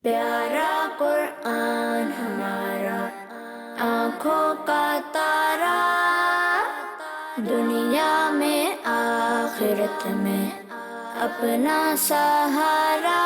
پیارا قرآن ہمارا آنکھوں کا تارا، دنیا میں آخرت میں اپنا سہارا۔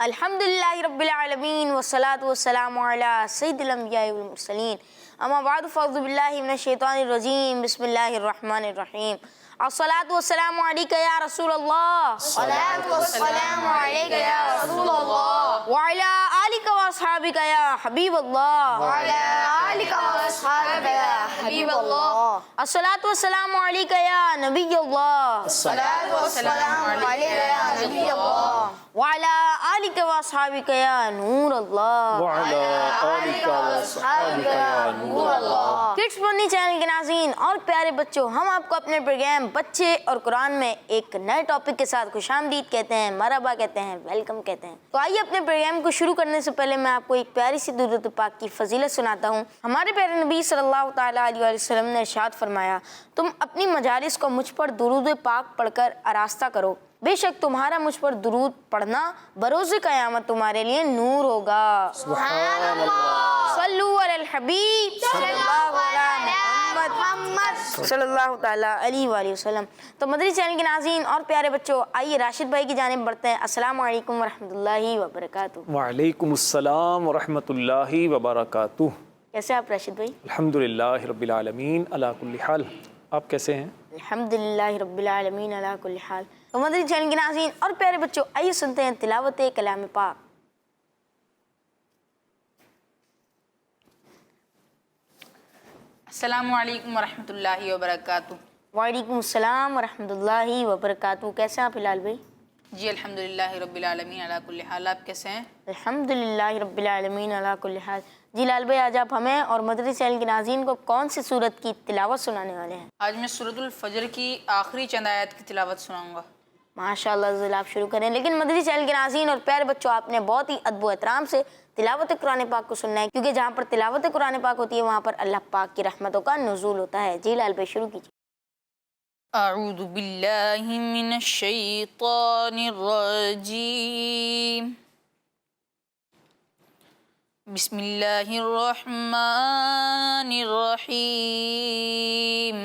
الحمدللہ رب العالمین والصلاة والسلام علی سید الانبیاء والمرسلین، اما بعد فاعوذ باللہ من الشیطان الرجیم، بسم اللہ الرحمن الرحیم۔ الصلاة والسلام علیکہ یا رسول اللہ، الصلاة والسلام علیکہ یا رسول اللہ، وعلی آلکہ واصحابکہ یا حبیب اللہ، وعلی آلکہ واصحابکہ یا حبیب اللہ، الصلاة والسلام علیکہ یا نبی اللہ، الصلاة والسلام علیکہ یا نبی اللہ، وعلی آلکہ واصحابکہ یا نور اللہ، وعلی آلکہ واصحابکہ یا نور اللہ۔ کڈس بندی چینل کے ناظرین اور پیارے بچوں، ہم آپ کو اپنے پروگرام بچے اور قرآن میں ایک نئے ٹاپک کے ساتھ خوش آمدید کہتے ہیں، مرحبا کہتے ہیں، ویلکم کہتے ہیں۔ تو آئیے اپنے پروگرام کو شروع کرنے سے پہلے میں آپ کو ایک پیاری سی درود پاک کی فضیلت سناتا ہوں۔ ہمارے پیارے نبی صلی اللہ تعالیٰ علیہ وسلم نے ارشاد فرمایا، تم اپنی مجالس کو مجھ پر درود پاک پڑھ کر آراستہ کرو، بے شک تمہارا مجھ پر درود پڑھنا بروز قیامت تمہارے لیے نور ہوگا۔ سبحان اللہ، صلو علی الحبیب صلی اللہ علی محمد صلی اللہ تعالیٰ علیہ وآلہ وسلم۔ تو مدری چینل کے ناظرین اور پیارے بچوں، آئیے راشد بھائی کی جانب بڑھتے ہیں۔ السلام علیکم ورحمۃ اللہ وبرکاتہ۔ وعلیکم السلام ورحمۃ اللہ وبرکاتہ۔ کیسے آپ راشد بھائی؟ الحمدللہ رب العالمین علی کل حال۔ آپ کیسے ہیں؟ الحمدللہ رب العالمین علی کل حال۔ تو مدری چینل کے ناظرین اور پیارے بچوں، آئیے سنتے ہیں تلاوت کلام پاک۔ السلام علیکم ورحمۃ اللہ وبرکاتہ۔ وعلیکم السلام ورحمۃ اللہ وبرکاتہ۔ کیسے ہیں آپ ہلال بھائی؟ جی الحمدللہ رب العالمین علی کل حال۔ آپ کیسے ہیں؟ الحمدللہ رب العالمین علی کل حال۔ جی لال بھائی، آج آپ ہمیں اور مدری چینل کے ناظرین کو کون سی سورت کی تلاوت سنانے والے ہیں؟ آج میں سورۃ الفجر کی آخری چند آیات کی تلاوت سناؤں گا۔ ماشاءاللہ ذرا آپ شروع کریں، لیکن مدری چینل کے ناظرین اور پیارے بچوں، آپ نے بہت ہی ادب و احترام سے تلاوت قرآن پاک کو سننا ہے، کیونکہ جہاں پر تلاوت قرآن پاک ہوتی ہے وہاں پر اللہ پاک کی رحمتوں کا نزول ہوتا ہے۔ جی لال بھائی شروع کیجیے۔ اعوذ باللہ من الشیطان الرجیم، بسم اللہ الرحمن الرحیم۔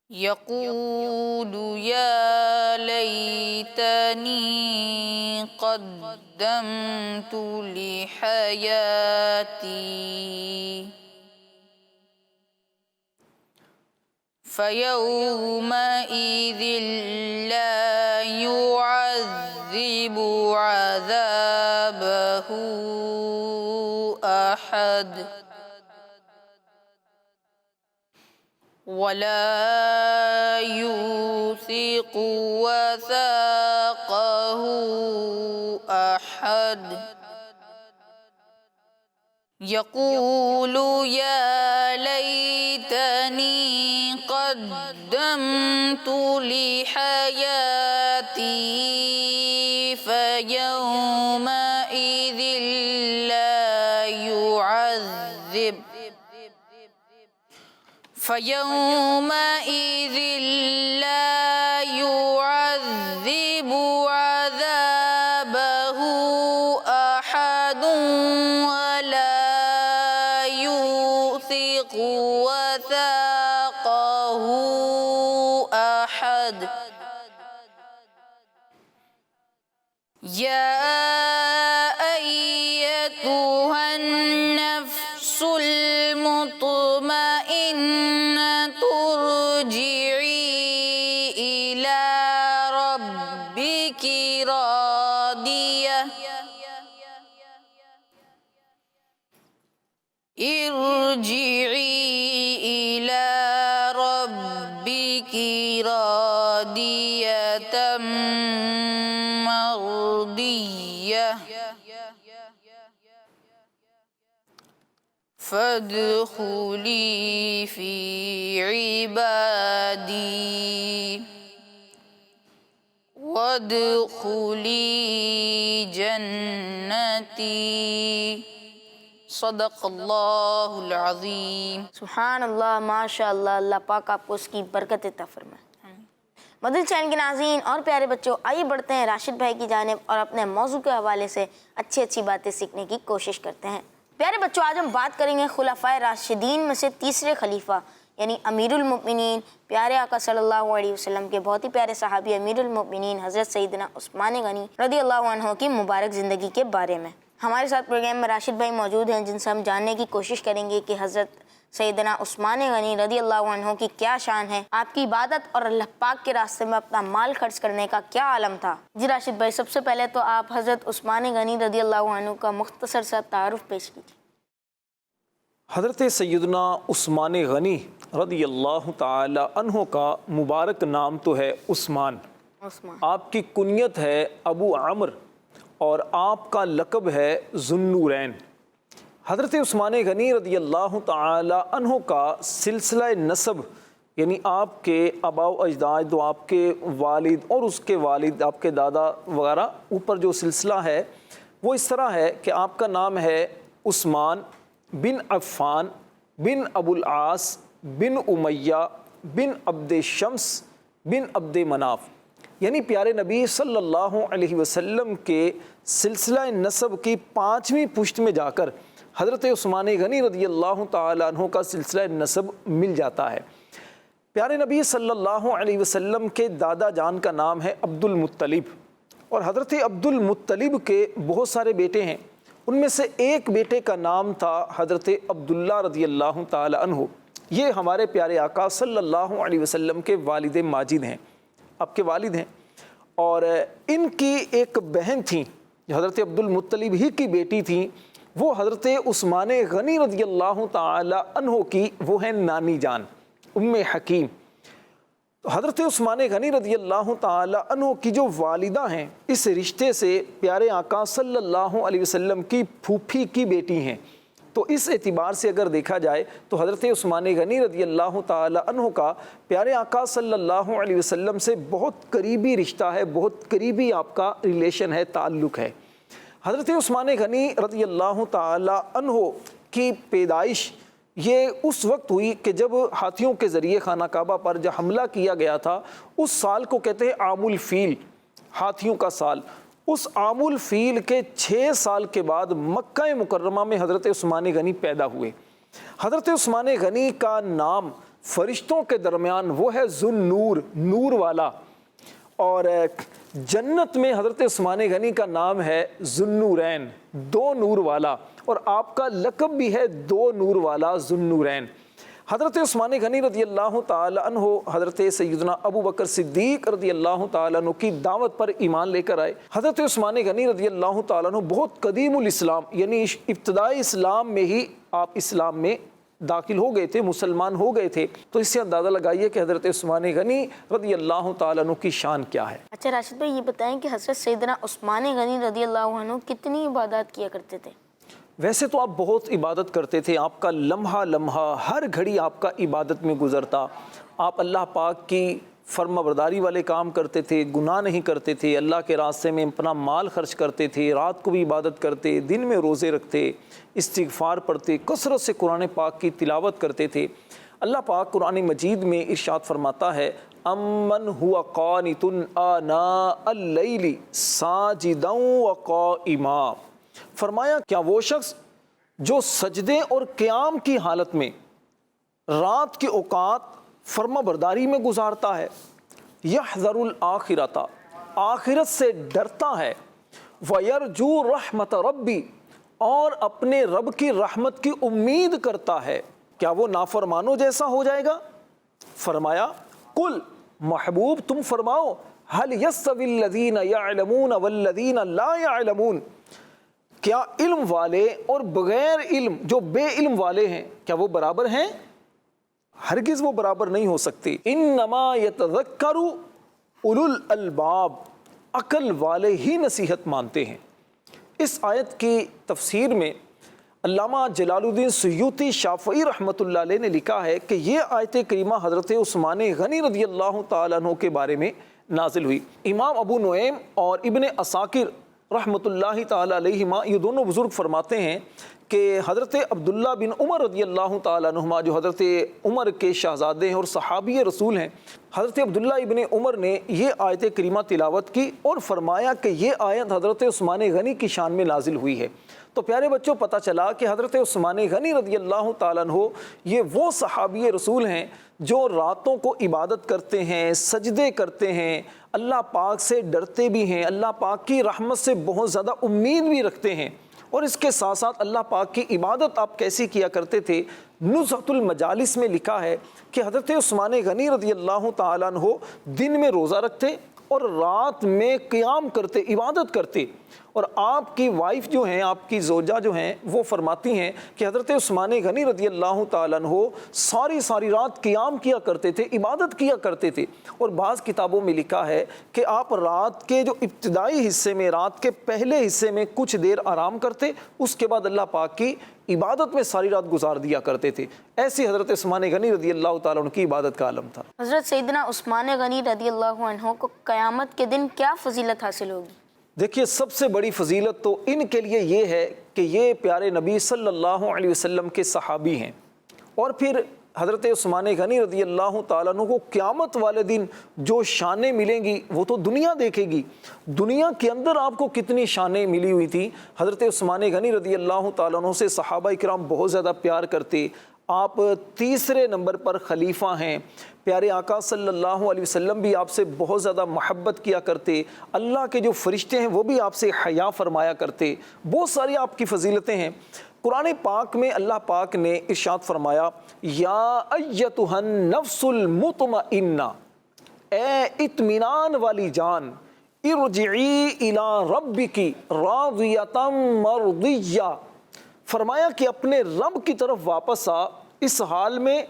یقول یا لیتنی قدمت لحیاتی، فَيَوْمَئِذٍ لَا يُعَذِّبُ عَذَابَهُ أَحَدٌ وَلَا يُوثِقُ وَثَاقَهُ أَحَدٌ۔ یقول یا لیتنی قدمت لحیاتی، فیومئذ لا يعذب عذابه أحد ولا يوثق وثاقه أحد۔ یا ایتها النفس المطمئنة ارجعی إلی ربک راضیہ، ارجعی إلی ربک راضیة مرضیہ، فادخلی فی عبادی وادخلی جنتی۔ صدق اللہ العظیم۔ سبحان اللہ، ماشاء اللہ، اللہ پاک آپ کو اس کی برکت عطا فرمائے۔ مدنی چینل کے ناظرین اور پیارے بچوں، آئیے بڑھتے ہیں راشد بھائی کی جانب اور اپنے موضوع کے حوالے سے اچھی باتیں سیکھنے کی کوشش کرتے ہیں۔ پیارے بچوں، آج ہم بات کریں گے خلفائے راشدین میں سے تیسرے خلیفہ یعنی امیر المؤمنین، پیارے آقا صلی اللہ علیہ وسلم کے بہت ہی پیارے صحابی امیر المؤمنین حضرت سیدنا عثمان غنی رضی اللہ عنہ کی مبارک زندگی کے بارے میں۔ ہمارے ساتھ پروگرام میں راشد بھائی موجود ہیں، جن سے ہم جاننے کی کوشش کریں گے کہ حضرت سیدنا عثمان غنی رضی اللہ عنہ کی کیا شان ہے، آپ کی عبادت اور اللہ پاک کے راستے میں اپنا مال خرچ کرنے کا کیا عالم تھا۔ جی راشد بھائی، سب سے پہلے تو آپ حضرت عثمان غنی رضی اللہ عنہ کا مختصر سا تعارف پیش کیجیے۔ حضرت سیدنا عثمان غنی رضی اللہ تعالی عنہ کا مبارک نام تو ہے عثمان، آپ کی کنیت ہے ابو عمر اور آپ کا لقب ہے ذو النورین۔ حضرت عثمان غنی رضی اللہ تعالی عنہ کا سلسلہ نسب یعنی آپ کے آباء و اجداد، آپ کے والد اور اس کے والد، آپ کے دادا وغیرہ اوپر جو سلسلہ ہے وہ اس طرح ہے کہ آپ کا نام ہے عثمان بن عفان بن ابو العاص بن امیہ بن عبد شمس بن عبد مناف، یعنی پیارے نبی صلی اللہ علیہ وسلم کے سلسلہ نسب کی 5ویں پشت میں جا کر حضرت عثمان غنی رضی اللہ تعالیٰ عنہ کا سلسلہ نسب مل جاتا ہے۔ پیارے نبی صلی اللہ علیہ وسلم کے دادا جان کا نام ہے عبد المطلب، اور حضرت عبد المطلب کے بہت سارے بیٹے ہیں، ان میں سے ایک بیٹے کا نام تھا حضرت عبداللہ رضی اللہ تعالی عنہ۔ یہ ہمارے پیارے آقا صلی اللہ علیہ وسلم کے والد ماجد ہیں، آپ کے والد ہیں، اور ان کی ایک بہن تھیں جو حضرت عبد المطلب ہی کی بیٹی تھیں، وہ حضرت عثمان غنی رضی اللہ تعالی عنہ کی وہ ہیں نانی جان ام حکیم۔ حضرت عثمان غنی رضی اللہ تعالی عنہ کی جو والدہ ہیں، اس رشتے سے پیارے آقا صلی اللہ علیہ وسلم کی پھوپھی کی بیٹی ہیں، تو اس اعتبار سے اگر دیکھا جائے تو حضرت عثمان غنی رضی اللہ تعالی عنہ کا پیارے آقا صلی اللہ علیہ وسلم سے بہت قریبی رشتہ ہے، بہت قریبی آپ کا ریلیشن ہے، تعلق ہے۔ حضرت عثمان غنی رضی اللہ تعالی عنہ کی پیدائش یہ اس وقت ہوئی کہ جب ہاتھیوں کے ذریعے خانہ کعبہ پر جب حملہ کیا گیا تھا، اس سال کو کہتے ہیں عام الفیل، ہاتھیوں کا سال۔ اس عام الفیل کے 6 سال کے بعد مکہ مکرمہ میں حضرت عثمان غنی پیدا ہوئے۔ حضرت عثمان غنی کا نام فرشتوں کے درمیان وہ ہے ذو النور، نور والا، اور جنت میں حضرت عثمان غنی کا نام ہے ذو النورین، 2 نور والا، اور آپ کا لقب بھی ہے 2 نور والا ذو النورین۔ حضرت عثمان غنی رضی اللہ تعالی عنہ حضرت سیدنا ابو بکر صدیق رضی اللہ تعالی عنہ کی دعوت پر ایمان لے کر آئے۔ حضرت عثمان غنی رضی اللہ تعالی عنہ بہت قدیم الاسلام یعنی ابتدائی اسلام میں ہی آپ اسلام میں داخل ہو گئے تھے، مسلمان ہو گئے تھے، تو اس سے اندازہ لگائیے کہ حضرت عثمان غنی رضی اللہ تعالیٰ عنہ کی شان کیا ہے۔ اچھا راشد بھائی، یہ بتائیں کہ حضرت سیدنا عثمان غنی رضی اللہ عنہ کتنی عبادات کیا کرتے تھے؟ ویسے تو آپ بہت عبادت کرتے تھے، آپ کا لمحہ لمحہ ہر گھڑی آپ کا عبادت میں گزرتا، آپ اللہ پاک کی فرما برداری والے کام کرتے تھے، گناہ نہیں کرتے تھے، اللہ کے راستے میں اپنا مال خرچ کرتے تھے، رات کو بھی عبادت کرتے، دن میں روزے رکھتے، استغفار پڑھتے، کثرت سے قرآن پاک کی تلاوت کرتے تھے۔ اللہ پاک قرآن مجید میں ارشاد فرماتا ہے امن ہوا قانت آناء اللیل ساجدا وقائما، فرمایا کیا وہ شخص جو سجدے اور قیام کی حالت میں رات کے اوقات فرما برداری میں گزارتا ہے، یحذر الآخرۃ، آخرت سے ڈرتا ہے، ویرجو رحمت ربی، اور اپنے رب کی رحمت کی امید کرتا ہے، کیا وہ نافرمانوں جیسا ہو جائے گا؟ فرمایا قل، محبوب تم فرماؤ، هل يستوي الذين يعلمون والذين لا يعلمون، کیا علم والے اور بغیر علم جو بے علم والے ہیں کیا وہ برابر ہیں؟ ہرگز وہ برابر نہیں ہو سکتے۔ انما یتذکر اولو الالباب، عقل والے ہی نصیحت مانتے ہیں۔ اس آیت کی تفسیر میں علامہ جلال الدین سیوطی شافعی رحمۃ اللہ علیہ نے لکھا ہے کہ یہ آیت کریمہ حضرت عثمان غنی رضی اللہ تعالیٰ عنہ کے بارے میں نازل ہوئی۔ امام ابو نعیم اور ابن عساکر رحمۃ اللہ تعالیٰ علیہما یہ دونوں بزرگ فرماتے ہیں کہ حضرت عبداللہ بن عمر رضی اللہ تعالیٰ عنہما جو حضرت عمر کے شہزادے ہیں اور صحابی رسول ہیں، حضرت عبداللہ ابن عمر نے یہ آیت کریمہ تلاوت کی اور فرمایا کہ یہ آیت حضرت عثمان غنی کی شان میں نازل ہوئی ہے۔ تو پیارے بچوں پتہ چلا کہ حضرت عثمان غنی رضی اللہ تعالیٰ عنہ یہ وہ صحابی رسول ہیں جو راتوں کو عبادت کرتے ہیں، سجدے کرتے ہیں، اللہ پاک سے ڈرتے بھی ہیں، اللہ پاک کی رحمت سے بہت زیادہ امید بھی رکھتے ہیں، اور اس کے ساتھ ساتھ اللہ پاک کی عبادت آپ کیسی کیا کرتے تھے۔ نزہۃ المجالس میں لکھا ہے کہ حضرت عثمان غنی رضی اللہ تعالیٰ عنہ دن میں روزہ رکھتے اور رات میں قیام کرتے، عبادت کرتے، اور آپ کی وائف جو ہیں، آپ کی زوجہ جو ہیں، وہ فرماتی ہیں کہ حضرت عثمان غنی رضی اللہ تعالیٰ عنہ ساری رات قیام کیا کرتے تھے، عبادت کیا کرتے تھے، اور بعض کتابوں میں لکھا ہے کہ آپ رات کے جو ابتدائی حصے میں، رات کے پہلے حصے میں کچھ دیر آرام کرتے، اس کے بعد اللہ پاک کی عبادت میں ساری رات گزار دیا کرتے تھے۔ ایسی حضرت عثمان غنی رضی اللہ تعالیٰ عنہ کی عبادت کا عالم تھا۔ حضرت سیدنا عثمان غنی رضی اللہ عنہ کو قیامت کے دن کیا فضیلت حاصل ہوگی؟ دیکھیے سب سے بڑی فضیلت تو ان کے لیے یہ ہے کہ یہ پیارے نبی صلی اللہ علیہ وسلم کے صحابی ہیں، اور پھر حضرت عثمان غنی رضی اللہ تعالیٰ عنہ کو قیامت والے دن جو شانیں ملیں گی وہ تو دنیا دیکھے گی۔ دنیا کے اندر آپ کو کتنی شانیں ملی ہوئی تھی۔ حضرت عثمان غنی رضی اللہ تعالیٰ عنہ سے صحابہ کرام بہت زیادہ پیار کرتے، آپ تیسرے نمبر پر خلیفہ ہیں، پیارے آقا صلی اللہ علیہ وسلم بھی آپ سے بہت زیادہ محبت کیا کرتے، اللہ کے جو فرشتے ہیں وہ بھی آپ سے حیا فرمایا کرتے، بہت ساری آپ کی فضیلتیں ہیں۔ قرآن پاک میں اللہ پاک نے ارشاد فرمایا، یا ایتھا النفس المطمئنہ، اے اطمینان والی جان، ارجعی الی ربک راضیۃ مرضیہ، فرمایا کہ اپنے رب کی طرف واپس آ اس حال میں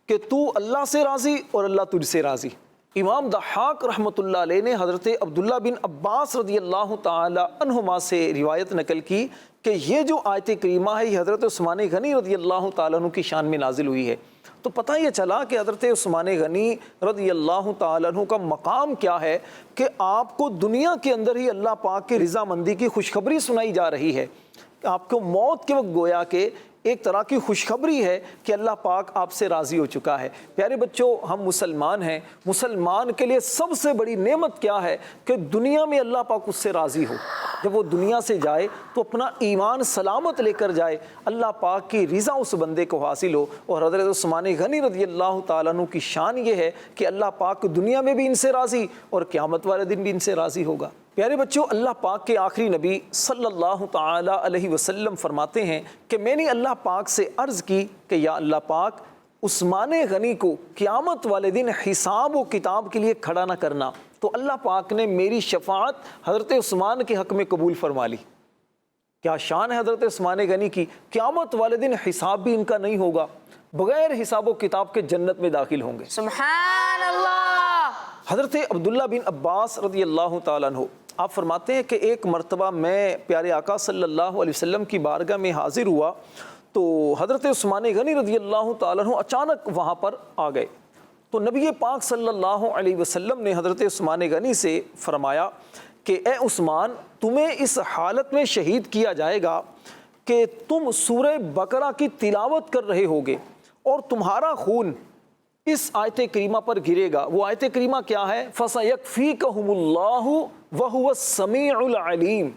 کہ تو اللہ سے راضی اور اللہ تجھ سے راضی۔ امام ضحاک رحمۃ اللہ علیہ نے حضرت عبداللہ بن عباس رضی اللہ تعالی عنہما سے روایت نقل کی کہ یہ جو آیت کریمہ ہے یہ حضرت عثمان غنی رضی اللہ تعالیٰ عنہ کی شان میں نازل ہوئی ہے۔ تو پتہ یہ چلا کہ حضرت عثمان غنی رضی اللہ تعالیٰ عنہ کا مقام کیا ہے کہ آپ کو دنیا کے اندر ہی اللہ پاک کی رضامندی کی خوشخبری سنائی جا رہی ہے۔ آپ کو موت کے وقت گویا کہ ایک طرح کی خوشخبری ہے کہ اللہ پاک آپ سے راضی ہو چکا ہے۔ پیارے بچوں، ہم مسلمان ہیں، مسلمان کے لیے سب سے بڑی نعمت کیا ہے کہ دنیا میں اللہ پاک اس سے راضی ہو۔ جب وہ دنیا سے جائے تو اپنا ایمان سلامت لے کر جائے، اللہ پاک کی رضا اس بندے کو حاصل ہو۔ اور حضرت عثمان غنی رضی اللہ تعالیٰ عنہ کی شان یہ ہے کہ اللہ پاک دنیا میں بھی ان سے راضی اور قیامت والے دن بھی ان سے راضی ہوگا۔ پیارے بچوں، اللہ پاک کے آخری نبی صلی اللہ تعالی علیہ وسلم فرماتے ہیں کہ میں نے اللہ پاک سے عرض کی کہ یا اللہ پاک، عثمان غنی کو قیامت والے دن حساب و کتاب کے لیے کھڑا نہ کرنا۔ تو اللہ پاک نے میری شفاعت حضرت عثمان کے حق میں قبول فرما لی۔ کیا شان ہے حضرت عثمان غنی کی، قیامت والے دن حساب بھی ان کا نہیں ہوگا، بغیر حساب و کتاب کے جنت میں داخل ہوں گے۔ سبحان اللہ۔ حضرت عبداللہ بن عباس رضی اللہ تعالیٰ عنہ آپ فرماتے ہیں کہ ایک مرتبہ میں پیارے آقا صلی اللہ علیہ وسلم کی بارگاہ میں حاضر ہوا تو حضرت عثمان غنی رضی اللہ تعالیٰ عنہ اچانک وہاں پر آ گئے۔ تو نبی پاک صلی اللہ علیہ وسلم نے حضرت عثمان غنی سے فرمایا کہ اے عثمان، تمہیں اس حالت میں شہید کیا جائے گا کہ تم سورہ بقرہ کی تلاوت کر رہے ہوگے اور تمہارا خون اس آیت کریمہ پر گرے گا۔ وہ آیت کریمہ کیا ہے؟ فَسَيَكْفِيكَهُمُ اللَّهُ وَهُوَ السَّمِيعُ الْعَلِيمُ۔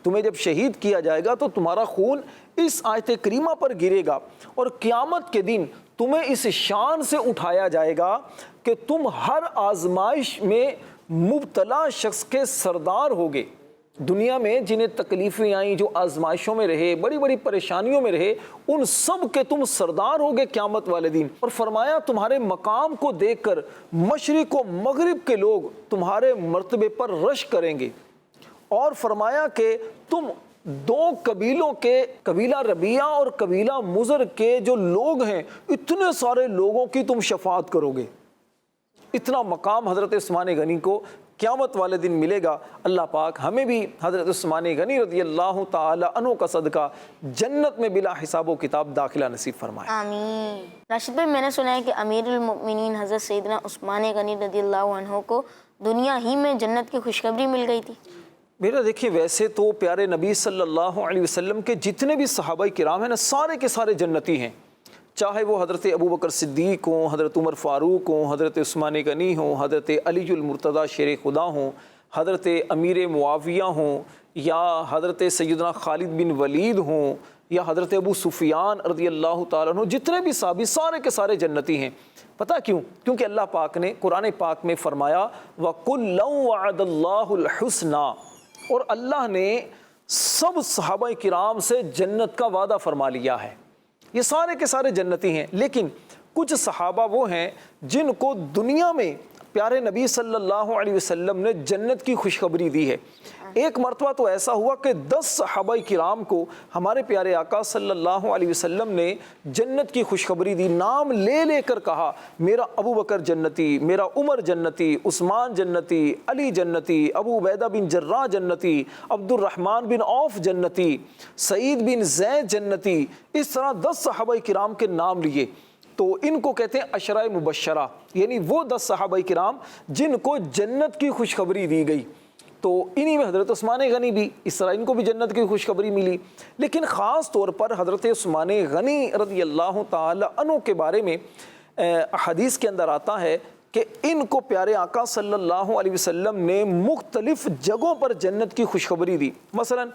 تمہیں جب شہید کیا جائے گا تو تمہارا خون اس آیت کریمہ پر گرے گا، اور قیامت کے دن تمہیں اس شان سے اٹھایا جائے گا کہ تم ہر آزمائش میں مبتلا شخص کے سردار ہوگے۔ دنیا میں جنہیں تکلیفیں آئیں، جو آزمائشوں میں رہے، بڑی بڑی پریشانیوں میں رہے، ان سب کے تم سردار ہوگے قیامت والے دن۔ اور فرمایا تمہارے مقام کو دیکھ کر مشرق و مغرب کے لوگ تمہارے مرتبے پر رش کریں گے، اور فرمایا کہ تم دو قبیلوں کے، قبیلہ ربیعہ اور قبیلہ مضر کے جو لوگ ہیں، اتنے سارے لوگوں کی تم شفاعت کرو گے۔ اتنا مقام حضرت عثمان غنی کو قیامت والے دن ملے گا۔ اللہ پاک ہمیں بھی حضرت عثمان غنی رضی اللہ تعالی عنہ کا صدقہ جنت میں بلا حساب و کتاب داخلہ نصیب فرمائے۔ آمین۔ راشد بھائی، میں نے سنا ہے کہ امیر المؤمنین حضرت سیدنا عثمان غنی رضی اللہ عنہ کو دنیا ہی میں جنت کی خوشخبری مل گئی تھی۔ میرا دیکھیں ویسے تو پیارے نبی صلی اللہ علیہ وسلم کے جتنے بھی صحابہ کرام ہیں نا سارے کے سارے جنتی ہیں، چاہے وہ حضرت ابو بکر صدیق ہوں، حضرت عمر فاروق ہوں، حضرت عثمان غنی ہوں، حضرت علی المرتضیٰ شیر خدا ہوں، حضرت امیر معاویہ ہوں، یا حضرت سیدنا خالد بن ولید ہوں، یا حضرت ابو سفیان رضی اللہ تعالیٰ عنہ، جتنے بھی صحابی سارے کے سارے جنتی ہیں۔ پتہ کیوں؟ کیونکہ اللہ پاک نے قرآن پاک میں فرمایا وَكُلًّا وَعَدَ اللَّهُ الْحُسْنَى، اور اللہ نے سب صحابہ کرام سے جنت کا وعدہ فرما لیا ہے، یہ سارے کے سارے جنتی ہیں۔ لیکن کچھ صحابہ وہ ہیں جن کو دنیا میں پیارے نبی صلی اللہ علیہ وسلم نے جنت کی خوشخبری دی ہے۔ ایک مرتبہ تو ایسا ہوا کہ 10 صحابہ کرام کو ہمارے پیارے آقا صلی اللہ علیہ وسلم نے جنت کی خوشخبری دی، نام لے لے کر کہا میرا ابو بکر جنتی، میرا عمر جنتی، عثمان جنتی، علی جنتی، ابو عبیدہ بن جراح جنتی، عبد الرحمن بن عوف جنتی، سعید بن زید جنتی، اس طرح 10 صحابہ کرام کے نام لیے۔ تو ان کو کہتے ہیں عشرہ مبشرہ، یعنی وہ 10 صحابہ کرام جن کو جنت کی خوشخبری دی گئی۔ تو انہی میں حضرت عثمان غنی بھی، اس طرح ان کو بھی جنت کی خوشخبری ملی۔ لیکن خاص طور پر حضرت عثمان غنی رضی اللہ تعالی عنہ کے بارے میں حدیث کے اندر آتا ہے کہ ان کو پیارے آقا صلی اللہ علیہ وسلم نے مختلف جگہوں پر جنت کی خوشخبری دی۔ مثلاً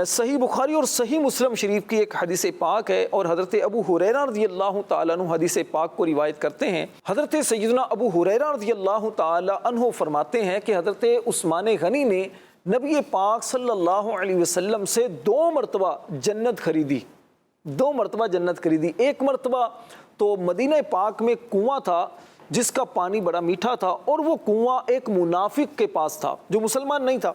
صحیح بخاری اور صحیح مسلم شریف کی ایک حدیث پاک ہے، اور حضرت ابو ہریرہ رضی اللہ تعالیٰ عنہ حدیث پاک کو روایت کرتے ہیں۔ حضرت سیدنا ابو ہریرہ رضی اللہ تعالیٰ عنہ فرماتے ہیں کہ حضرت عثمان غنی نے نبی پاک صلی اللہ علیہ وسلم سے 2 مرتبہ جنت خریدی، 2 مرتبہ جنت خریدی۔ ایک مرتبہ تو مدینہ پاک میں کنواں تھا جس کا پانی بڑا میٹھا تھا، اور وہ کنواں ایک منافق کے پاس تھا جو مسلمان نہیں تھا،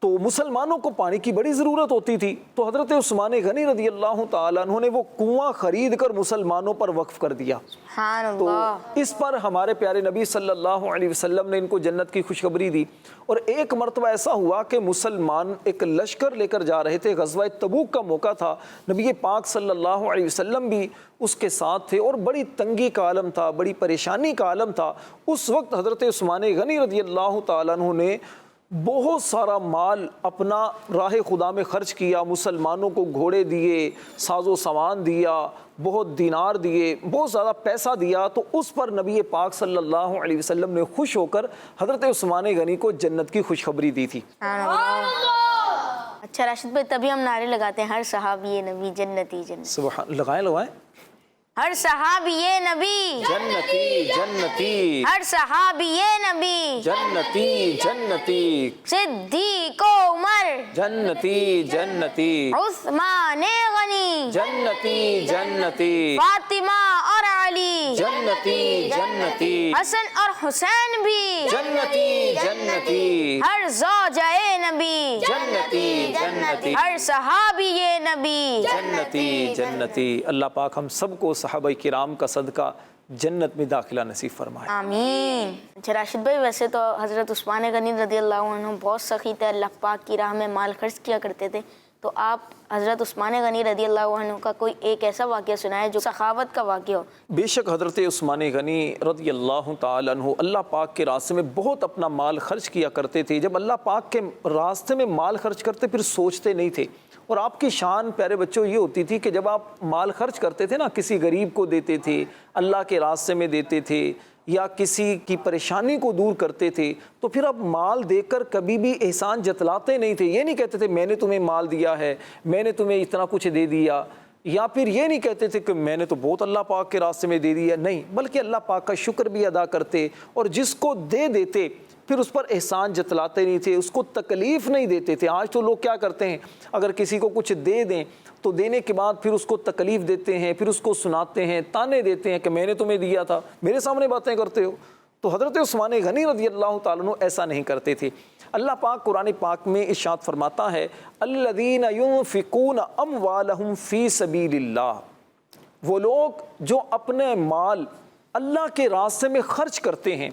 تو مسلمانوں کو پانی کی بڑی ضرورت ہوتی تھی، تو حضرت عثمان غنی رضی اللہ تعالیٰ عنہ نے وہ کنواں خرید کر مسلمانوں پر وقف کر دیا۔ تو اس پر ہمارے پیارے نبی صلی اللہ علیہ وسلم نے ان کو جنت کی خوشخبری دی۔ اور ایک مرتبہ ایسا ہوا کہ مسلمان ایک لشکر لے کر جا رہے تھے، غزوہ تبوک کا موقع تھا، نبی پاک صلی اللہ علیہ وسلم بھی اس کے ساتھ تھے، اور بڑی تنگی کا عالم تھا، بڑی پریشانی کا عالم تھا۔ اس وقت حضرت عثمان غنی رضی اللہ تعالیٰ عنہ نے بہت سارا مال اپنا راہ خدا میں خرچ کیا، مسلمانوں کو گھوڑے دیے، ساز و سامان دیا، بہت دینار دیے، بہت زیادہ پیسہ دیا۔ تو اس پر نبی پاک صلی اللہ علیہ وسلم نے خوش ہو کر حضرت عثمان غنی کو جنت کی خوشخبری دی تھی۔ اچھا راشد بھائی، تبھی ہم نعرے لگاتے ہیں ہر صحابی نبی جنتی جنتی۔ سبحان، لگائیں ہر صحابی نبی جنتی جنتی، ہر صحابی نبی جنتی جنتی، صدیق عمر جنتی جنتی، عثمان غنی جنتی جنتی، فاطمہ اور علی جنتی جنتی، حسن اور حسین بھی جنتی جنتی، ہر زوجہ نبی جنتی جنتی، ہر صحابی نبی جنتی جنتی۔ اللہ پاک ہم سب کو صحابہ کرام کا صدقہ جنت میں داخلہ نصیب فرمائے، آمین۔ اچھا راشد بھائی، ویسے تو حضرت عثمان غنی رضی اللہ عنہ بہت سخی تھے، اللہ پاک کی راہ میں مال خرچ کیا کرتے تھے، تو آپ حضرت عثمان غنی رضی اللہ عنہ کا کوئی ایک ایسا واقعہ سنائے جو سخاوت کا واقعہ ہو۔ بے شک حضرت عثمان غنی رضی اللہ تعالیٰ عنہ اللہ پاک کے راستے میں بہت اپنا مال خرچ کیا کرتے تھے۔ جب اللہ پاک کے راستے میں مال خرچ کرتے پھر سوچتے نہیں تھے، اور آپ کی شان پیارے بچوں یہ ہوتی تھی کہ جب آپ مال خرچ کرتے تھے نا، کسی غریب کو دیتے تھے، اللہ کے راستے میں دیتے تھے، یا کسی کی پریشانی کو دور کرتے تھے، تو پھر آپ مال دے کر کبھی بھی احسان جتلاتے نہیں تھے۔ یہ نہیں کہتے تھے میں نے تمہیں مال دیا ہے، میں نے تمہیں اتنا کچھ دے دیا، یا پھر یہ نہیں کہتے تھے کہ میں نے تو بہت اللہ پاک کے راستے میں دے دیا، نہیں، بلکہ اللہ پاک کا شکر بھی ادا کرتے، اور جس کو دے دیتے پھر اس پر احسان جتلاتے نہیں تھے، اس کو تکلیف نہیں دیتے تھے۔ آج تو لوگ کیا کرتے ہیں، اگر کسی کو کچھ دے دیں تو دینے کے بعد پھر اس کو تکلیف دیتے ہیں، پھر اس کو سناتے ہیں، تانے دیتے ہیں کہ میں نے تمہیں دیا تھا، میرے سامنے باتیں کرتے ہو۔ تو حضرت عثمان غنی رضی اللہ تعالیٰ عنہ ایسا نہیں کرتے تھے۔ اللہ پاک قرآن پاک میں ارشاد فرماتا ہے الذین ينفقون اموالہم فی سبیل اللہ، وہ لوگ جو اپنے مال اللہ کے راستے میں خرچ کرتے ہیں،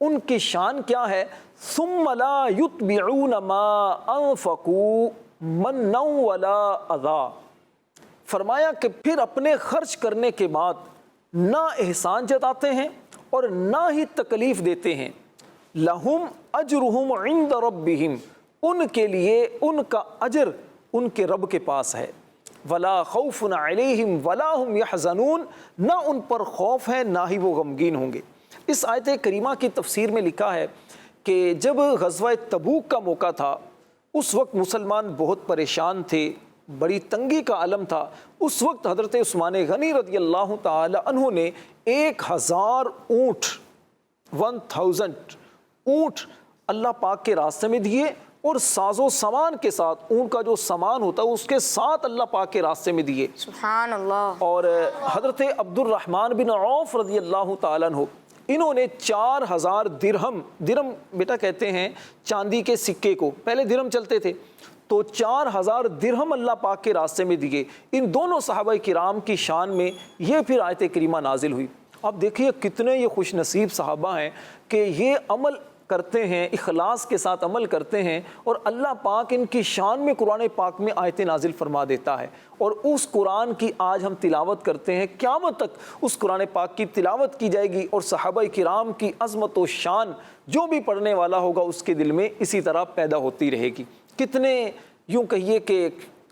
ان کی شان کیا ہے، ثم لا یتبعون ما انفقوا منا ولا اذا، فرمایا کہ پھر اپنے خرچ کرنے کے بعد نہ احسان جتاتے ہیں اور نہ ہی تکلیف دیتے ہیں، لہم اجرہم عند ربہم، ان کے لیے ان کا اجر ان کے رب کے پاس ہے۔ ولا خوف علیہم ولا هم یحزنون، نہ ان پر خوف ہے نہ ہی وہ غمگین ہوں گے۔ اس آیت کریمہ کی تفسیر میں لکھا ہے کہ جب غزوہ تبوک کا موقع تھا، اس وقت مسلمان بہت پریشان تھے، بڑی تنگی کا عالم تھا۔ اس وقت حضرت عثمان غنی رضی اللہ تعالی عنہ نے 1000 اونٹ 1000 اونٹ اللہ پاک کے راستے میں دیے، اور ساز و سامان کے ساتھ، اونٹ کا جو سامان ہوتا ہے اس کے ساتھ اللہ پاک کے راستے میں دیے۔ سبحان اللہ۔ اور حضرت عبد الرحمن بن عوف رضی اللہ تعالیٰ عنہ، انہوں نے 4000 درہم، درہم بیٹا کہتے ہیں چاندی کے سکے کو، پہلے درہم چلتے تھے، تو 4000 درہم اللہ پاک کے راستے میں دیے۔ ان دونوں صحابہ کرام کی شان میں یہ پھر آیت کریمہ نازل ہوئی۔ اب دیکھیے کتنے یہ خوش نصیب صحابہ ہیں کہ یہ عمل کرتے ہیں، اخلاص کے ساتھ عمل کرتے ہیں، اور اللہ پاک ان کی شان میں قرآن پاک میں آیتیں نازل فرما دیتا ہے، اور اس قرآن کی آج ہم تلاوت کرتے ہیں، قیامت تک اس قرآن پاک کی تلاوت کی جائے گی، اور صحابہ کرام کی عظمت و شان جو بھی پڑھنے والا ہوگا اس کے دل میں اسی طرح پیدا ہوتی رہے گی۔ کتنے یوں کہیے کہ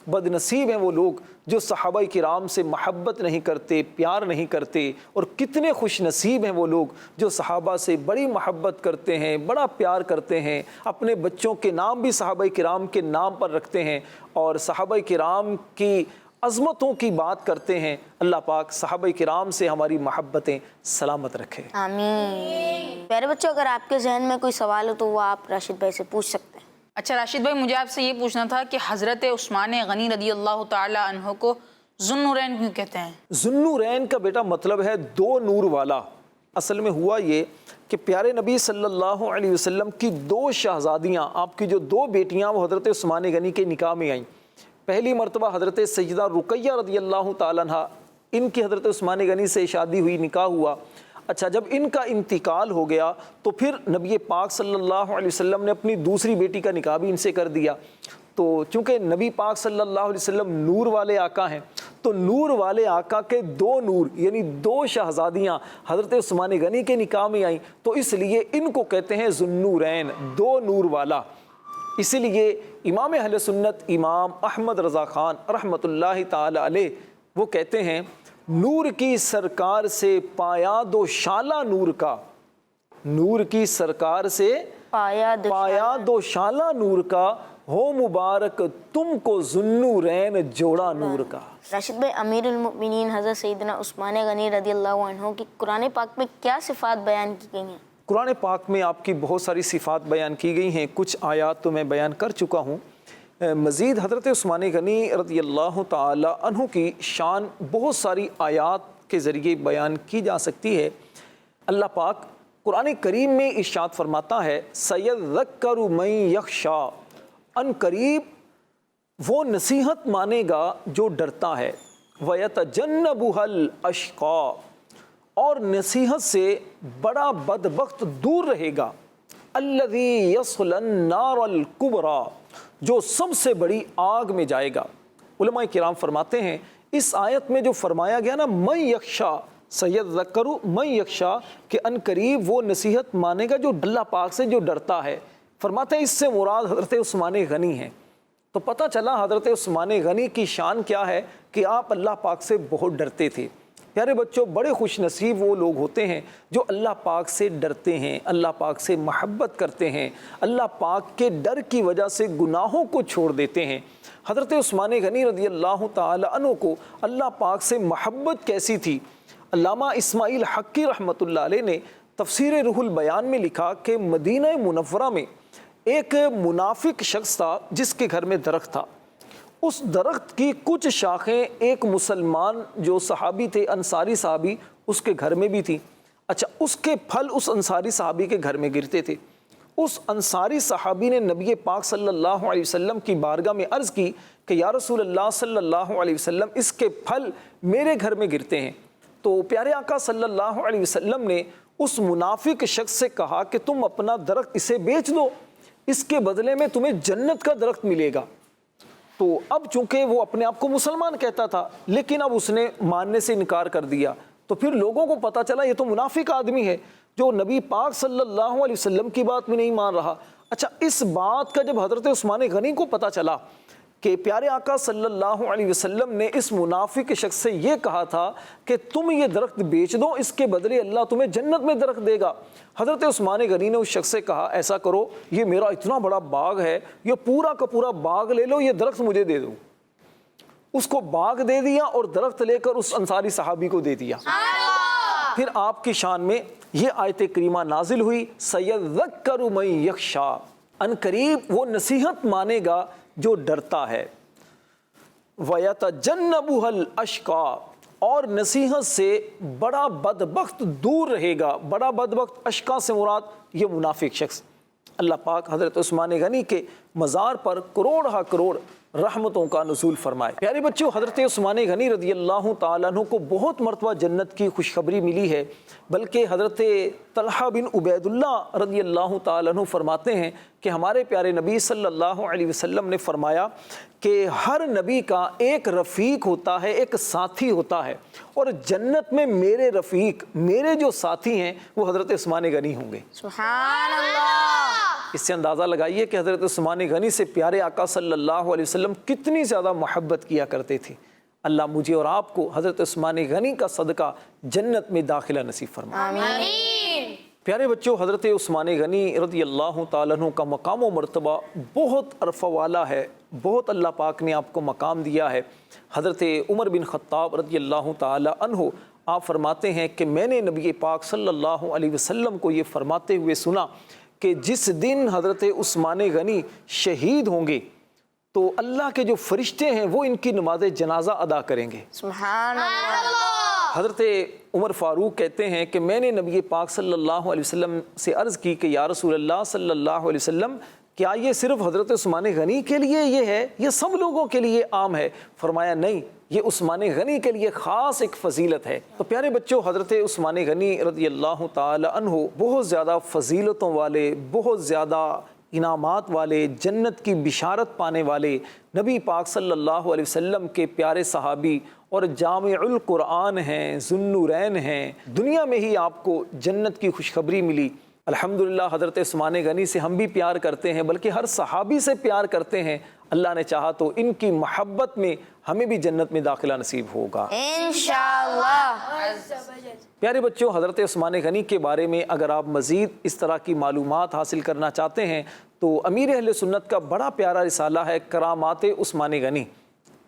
بد نصیب ہیں وہ لوگ جو صحابہ کرام سے محبت نہیں کرتے، پیار نہیں کرتے، اور کتنے خوش نصیب ہیں وہ لوگ جو صحابہ سے بڑی محبت کرتے ہیں، بڑا پیار کرتے ہیں، اپنے بچوں کے نام بھی صحابہ کرام کے نام پر رکھتے ہیں، اور صحابہ کرام کی عظمتوں کی بات کرتے ہیں۔ اللہ پاک صحابہ کرام سے ہماری محبتیں سلامت رکھے، آمین۔ پیارے بچوں، اگر آپ کے ذہن میں کوئی سوال ہو تو وہ آپ راشد بھائی سے پوچھ سکتے ہیں۔ اچھا راشد بھائی، مجھے آپ سے یہ پوچھنا تھا کہ حضرت عثمان غنی رضی اللہ تعالی عنہ کو ذو النورین کیوں کہتے ہیں؟ ذو النورین کا بیٹا مطلب ہے دو نور والا۔ اصل میں ہوا یہ کہ پیارے نبی صلی اللہ علیہ وسلم کی 2 شہزادیاں، آپ کی جو 2 بیٹیاں، وہ حضرت عثمان غنی کے نکاح میں آئیں۔ پہلی مرتبہ حضرت سیدہ رقیہ رضی اللہ تعالیٰ عنہ، ان کی حضرت عثمان غنی سے شادی ہوئی، نکاح ہوا۔ اچھا، جب ان کا انتقال ہو گیا تو پھر نبی پاک صلی اللہ علیہ وسلم نے اپنی دوسری بیٹی کا نکاح بھی ان سے کر دیا۔ تو چونکہ نبی پاک صلی اللہ علیہ وسلم نور والے آقا ہیں، تو نور والے آقا کے 2 نور یعنی 2 شہزادیاں حضرت عثمان غنی کے نکاح میں آئیں، تو اس لیے ان کو کہتے ہیں ذو النورین، 2 نور والا۔ اسی لیے امام اہل سنت امام احمد رضا خان رحمۃ اللہ تعالی علیہ وہ کہتے ہیں، نور کی سرکار سے پایا دو شالہ نور کا، نور کی سرکار سے پایا دو شالہ نور کا، ہو مبارک تم کو ذو النورین جوڑا نور کا۔ راشد بھائی، امیر المؤمنین حضرت سیدنا عثمان غنی رضی اللہ عنہ کی قرآن پاک میں کیا صفات بیان کی گئی ہیں؟ قرآن پاک میں آپ کی بہت ساری صفات بیان کی گئی ہیں، کچھ آیات تو میں بیان کر چکا ہوں۔ مزید حضرت عثمان غنی رضی اللہ تعالی عنہ کی شان بہت ساری آیات کے ذریعے بیان کی جا سکتی ہے۔ اللہ پاک قرآن کریم میں ارشاد فرماتا ہے، سَيَذَّكَّرُ مَن يَخْشَىٰ، ان قریب وہ نصیحت مانے گا جو ڈرتا ہے، وَيَتَجَنَّبُهَا الْأَشْقَىٰ، اور نصیحت سے بڑا بدبخت دور رہے گا، الَّذِي يَصْلَى النَّارَ الْكُبْرَىٰ، جو سب سے بڑی آگ میں جائے گا۔ علماء کرام فرماتے ہیں اس آیت میں جو فرمایا گیا نا، من یخشا، سَيَذَّكَّرُ مَن یخشا، کہ ان قریب وہ نصیحت مانے گا جو اللہ پاک سے جو ڈرتا ہے، فرماتے ہیں اس سے مراد حضرت عثمان غنی ہیں۔ تو پتہ چلا حضرت عثمان غنی کی شان کیا ہے کہ آپ اللہ پاک سے بہت ڈرتے تھے۔ پیارے بچوں، بڑے خوش نصیب وہ لوگ ہوتے ہیں جو اللہ پاک سے ڈرتے ہیں، اللہ پاک سے محبت کرتے ہیں، اللہ پاک کے ڈر کی وجہ سے گناہوں کو چھوڑ دیتے ہیں۔ حضرت عثمان غنی رضی اللہ تعالی عنہ کو اللہ پاک سے محبت کیسی تھی؟ علامہ اسماعیل حقی رحمۃ اللہ علیہ نے تفسیر روح البیان میں لکھا کہ مدینہ منورہ میں ایک منافق شخص تھا جس کے گھر میں درخت تھا۔ اس درخت کی کچھ شاخیں ایک مسلمان جو صحابی تھے، انصاری صحابی، اس کے گھر میں بھی تھی۔ اچھا، اس کے پھل اس انصاری صحابی کے گھر میں گرتے تھے۔ اس انصاری صحابی نے نبی پاک صلی اللہ علیہ وسلم کی بارگاہ میں عرض کی کہ یا رسول اللہ صلی اللہ علیہ وسلم، اس کے پھل میرے گھر میں گرتے ہیں۔ تو پیارے آقا صلی اللہ علیہ وسلم نے اس منافق شخص سے کہا کہ تم اپنا درخت اسے بیچ دو، اس کے بدلے میں تمہیں جنت کا درخت ملے گا۔ تو اب چونکہ وہ اپنے آپ کو مسلمان کہتا تھا، لیکن اب اس نے ماننے سے انکار کر دیا، تو پھر لوگوں کو پتہ چلا یہ تو منافق آدمی ہے جو نبی پاک صلی اللہ علیہ وسلم کی بات میں نہیں مان رہا، اچھا، اس بات کا جب حضرت عثمان غنی کو پتہ چلا کہ پیارے آقا صلی اللہ علیہ وسلم نے اس منافق شخص سے یہ کہا تھا کہ تم یہ درخت بیچ دو، اس کے بدلے اللہ تمہیں جنت میں درخت دے گا، حضرت عثمان غنی نے اس شخص سے کہا ایسا کرو، یہ میرا اتنا بڑا باغ ہے، یہ پورا کا پورا باغ لے لو، یہ درخت مجھے دے دو۔ اس کو باغ دے دیا اور درخت لے کر اس انصاری صحابی کو دے دیا۔ پھر آپ کی شان میں یہ آیت کریمہ نازل ہوئی، سَيَذَّكَّرُ مَن يَخْشَىٰ، ان قریب وہ نصیحت مانے گا جو ڈرتا ہے، وَيَتَجَنَّبُهَا الْأَشْقَىٰ، اور نصیحت سے بڑا بدبخت دور رہے گا۔ بڑا بدبخت، اشقا سے مراد یہ منافق شخص۔ اللہ پاک حضرت عثمان غنی کے مزار پر کروڑ ہا کروڑ رحمتوں کا نزول فرمائے۔ پیارے بچوں، حضرت عثمان غنی رضی اللہ تعالیٰ عنہ کو بہت مرتبہ جنت کی خوشخبری ملی ہے، بلکہ حضرت طلحہ بن عبید اللہ رضی اللہ تعالیٰ عنہ فرماتے ہیں کہ ہمارے پیارے نبی صلی اللہ علیہ وسلم نے فرمایا کہ ہر نبی کا ایک رفیق ہوتا ہے، ایک ساتھی ہوتا ہے، اور جنت میں میرے رفیق، میرے جو ساتھی ہیں وہ حضرت عثمان غنی ہوں گے۔ سبحان اللہ۔ اس سے اندازہ لگائیے کہ حضرت عثمان غنی سے پیارے آقا صلی اللہ علیہ وسلم کتنی زیادہ محبت کیا کرتے تھے۔ اللہ مجھے اور آپ کو حضرت عثمان غنی کا صدقہ جنت میں داخلہ نصیب فرمائے۔ آمین۔ پیارے بچوں، حضرت عثمان غنی رضی اللہ تعالیٰ عنہ کا مقام و مرتبہ بہت عرفہ والا ہے، بہت اللہ پاک نے آپ کو مقام دیا ہے۔ حضرت عمر بن خطاب رضی اللہ تعالیٰ عنہ آپ فرماتے ہیں کہ میں نے نبی پاک صلی اللہ علیہ وسلم کو یہ فرماتے ہوئے سنا کہ جس دن حضرت عثمان غنی شہید ہوں گے تو اللہ کے جو فرشتے ہیں وہ ان کی نماز جنازہ ادا کریں گے۔ سبحان اللہ۔ حضرت عمر فاروق کہتے ہیں کہ میں نے نبی پاک صلی اللہ علیہ وسلم سے عرض کی کہ یا رسول اللہ صلی اللہ علیہ وسلم، کیا یہ صرف حضرت عثمان غنی کے لیے یہ ہے، یہ سب لوگوں کے لیے عام ہے؟ فرمایا نہیں، یہ عثمان غنی کے لیے خاص ایک فضیلت ہے۔ تو پیارے بچوں، حضرت عثمان غنی رضی اللہ تعالی عنہ بہت زیادہ فضیلتوں والے، بہت زیادہ انعامات والے، جنت کی بشارت پانے والے، نبی پاک صلی اللہ علیہ وسلم کے پیارے صحابی اور جامع القرآن ہیں، ذو النورین ہیں۔ دنیا میں ہی آپ کو جنت کی خوشخبری ملی۔ الحمدللہ حضرت عثمان غنی سے ہم بھی پیار کرتے ہیں، بلکہ ہر صحابی سے پیار کرتے ہیں۔ اللہ نے چاہا تو ان کی محبت میں ہمیں بھی جنت میں داخلہ نصیب ہوگا انشاءاللہ۔ پیارے بچوں، حضرت عثمان غنی کے بارے میں اگر آپ مزید اس طرح کی معلومات حاصل کرنا چاہتے ہیں تو امیر اہل سنت کا بڑا پیارا رسالہ ہے کرامات عثمان غنی۔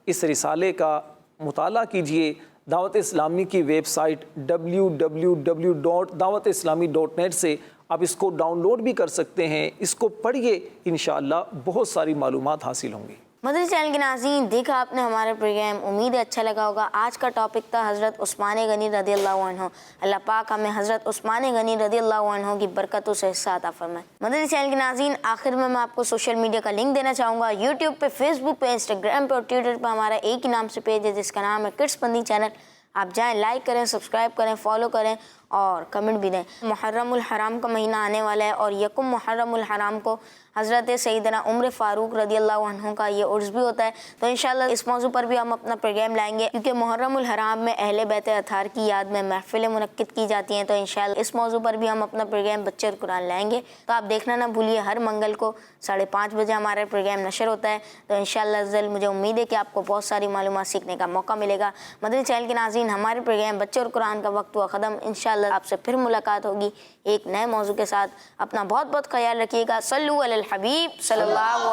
اس رسالے کا مطالعہ کیجئے، دعوت اسلامی کی ویب سائٹ www.dawatIslami.net سے آپ اس کو ڈاؤن لوڈ بھی کر سکتے ہیں۔ اس کو پڑھیے، انشاءاللہ بہت ساری معلومات حاصل ہوں گی۔ مدنی چینل کے ناظرین، دیکھا آپ نے ہمارا پروگرام، امید ہے اچھا لگا ہوگا۔ آج کا ٹاپک تھا حضرت عثمان غنی رضی اللہ عنہ۔ اللہ پاک ہمیں حضرت عثمان غنی رضی اللہ عنہ کی برکتوں سے حصہ عطا فرمائے۔ مدنی چینل کے ناظرین، آخر میں آپ کو سوشل میڈیا کا لنک دینا چاہوں گا۔ یوٹیوب پہ، فیس بک پہ، انسٹاگرام پہ اور ٹویٹر پہ ہمارا ایک ہی نام سے پیج ہے جس کا نام ہے کڈس بندی چینل۔ آپ جائیں، لائک کریں، سبسکرائب کریں، فالو کریں اور کمنٹ بھی دیں۔ محرم الحرام کا مہینہ آنے والا ہے اور یکم محرم الحرام کو حضرت سیدنا عمر فاروق رضی اللہ عنہ کا یہ عرس بھی ہوتا ہے، تو انشاءاللہ اس موضوع پر بھی ہم اپنا پروگرام لائیں گے، کیونکہ محرم الحرام میں اہل بیت اطہار کی یاد میں محفلیں منعقد کی جاتی ہیں، تو انشاءاللہ اس موضوع پر بھی ہم اپنا پروگرام بچے اور قرآن لائیں گے۔ تو آپ دیکھنا نہ بھولیے، ہر منگل کو 5:30 بجے ہمارا پروگرام نشر ہوتا ہے، تو انشاءاللہ ازل مجھے امید ہے کہ آپ کو بہت ساری معلومات سیکھنے کا موقع ملے گا۔ مدنی چینل کے ناظرین، ہمارے پروگرام بچے اور قرآن کا وقت ہوا ختم۔ انشاءاللہ آپ سے پھر ملاقات ہوگی ایک نئے موضوع کے ساتھ۔ اپنا بہت بہت خیال رکھیے گا۔ صلو علی الحبیب صلی اللہ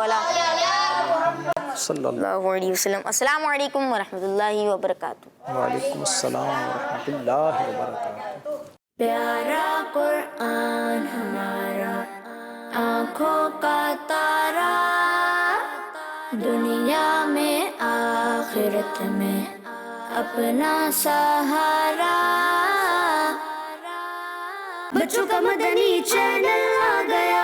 علیہ وسلم۔ السلام علیکم ورحمۃ اللہ وبرکاتہ۔ وعلیکم السلام ورحمۃ اللہ وبرکاتہ۔ پیارا قرآن ہمارا، آنکھوں کا تارا، دنیا میں آخرت میں اپنا سہارا۔ بچوں کا مدنی چینل آ گیا۔